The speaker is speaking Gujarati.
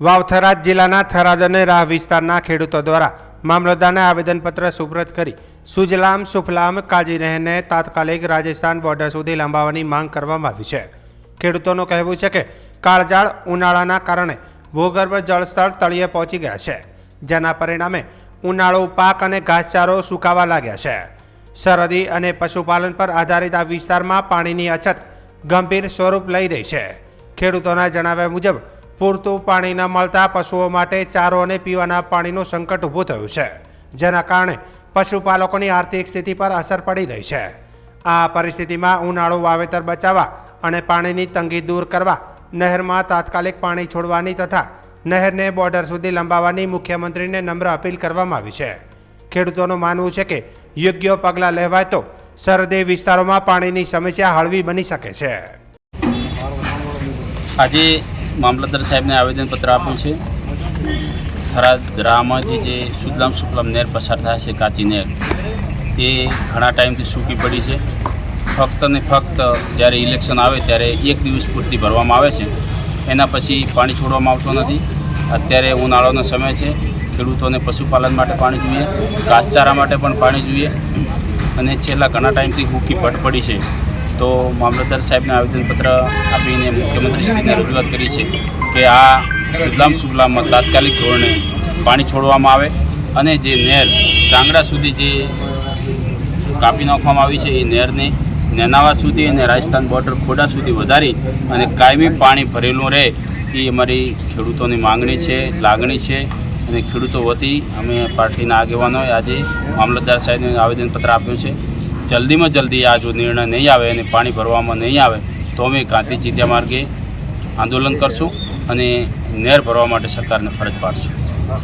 વાવ થરાદ જિલ્લાના થરાદ અને રાહ વિસ્તારના ખેડૂતો દ્વારા મામલતદારને આવેદનપત્ર સુપ્રત કરી સુજલામ સુફલામ કાળજી નહેરને તાત્કાલિક રાજસ્થાન બોર્ડર સુધી લંબાવવાની માંગ કરવામાં આવી છે। ખેડૂતોનું કહેવું છે કે કાળઝાળ ઉનાળાના કારણે ભૂગર્ભ જળસ્તર તળિયે પહોંચી ગયા છે, જેના પરિણામે ઉનાળુ પાક અને ઘાસચારો સુકાવા લાગ્યા છે। સરહદી અને પશુપાલન પર આધારિત આ વિસ્તારમાં પાણીની અછત ગંભીર સ્વરૂપ લઈ રહી છે। ખેડૂતોના જણાવ્યા મુજબ પૂરતું પાણી ન મળતા પશુઓ માટે ચારો અને પીવાના પાણીનું સંકટ ઊભું થયું છે, જેના કારણે પશુપાલકોની આર્થિક સ્થિતિ પર અસર પડી રહી છે। આ પરિસ્થિતિમાં ઉનાળુ વાવેતર બચાવવા અને પાણીની તંગી દૂર કરવા નહેરમાં તાત્કાલિક પાણી છોડવાની તથા નહેરને બોર્ડર સુધી લંબાવવાની મુખ્યમંત્રીને નમ્ર અપીલ કરવામાં આવી છે। ખેડૂતોનું માનવું છે કે યોગ્ય પગલાં લેવાય તો સરહદી વિસ્તારોમાં પાણીની સમસ્યા હળવી બની શકે છે। આજે મામલતદાર સાહેબને આવેદનપત્ર આપ્યું છે। થરાદ રાહમાંથી જે સુજલામ સુફલામ નહેર પસાર થાય છે, કાચી નહેર, એ ઘણા ટાઈમથી સૂકી પડી છે। ફક્ત ને ફક્ત જ્યારે ઇલેક્શન આવે ત્યારે એક દિવસ પૂરતી ભરવામાં આવે છે, એના પછી પાણી છોડવામાં આવતું નથી। અત્યારે ઉનાળાનો સમય છે, ખેડૂતોને પશુપાલન માટે પાણી જોઈએ, ઘાસચારા માટે પણ પાણી જોઈએ, અને છેલ્લા ઘણા ટાઈમથી સૂકી પટ પડી છે। તો મામલતદાર સાહેબને આવેદનપત્ર આપીને મુખ્યમંત્રીશ્રીને રજૂઆત કરી છે કે આ સુજલામ સુફલામમાં તાત્કાલિક ધોરણે પાણી છોડવામાં આવે અને જે નહેર ચાંગડા સુધી જે કાપી નાખવામાં આવી છે એ નહેરને નેનાવા સુધી અને રાજસ્થાન બોર્ડર ખોડા સુધી વધારી અને કાયમી પાણી ભરેલું રહે, એ અમારી ખેડૂતોની માંગણી છે, લાગણી છે। અને ખેડૂતો વતી અમે પાર્ટીના આગેવાનોએ આજે મામલતદાર સાહેબને આવેદનપત્ર આપ્યું છે। જલ્દીમાં જલ્દી આ જો નિર્ણય નહીં આવે અને પાણી ભરવામાં નહીં આવે તો અમે ગાંધી ચિંધ્યા માર્ગે આંદોલન કરશું અને નહેર ભરવા માટે સરકારને ફરજ પાડશું।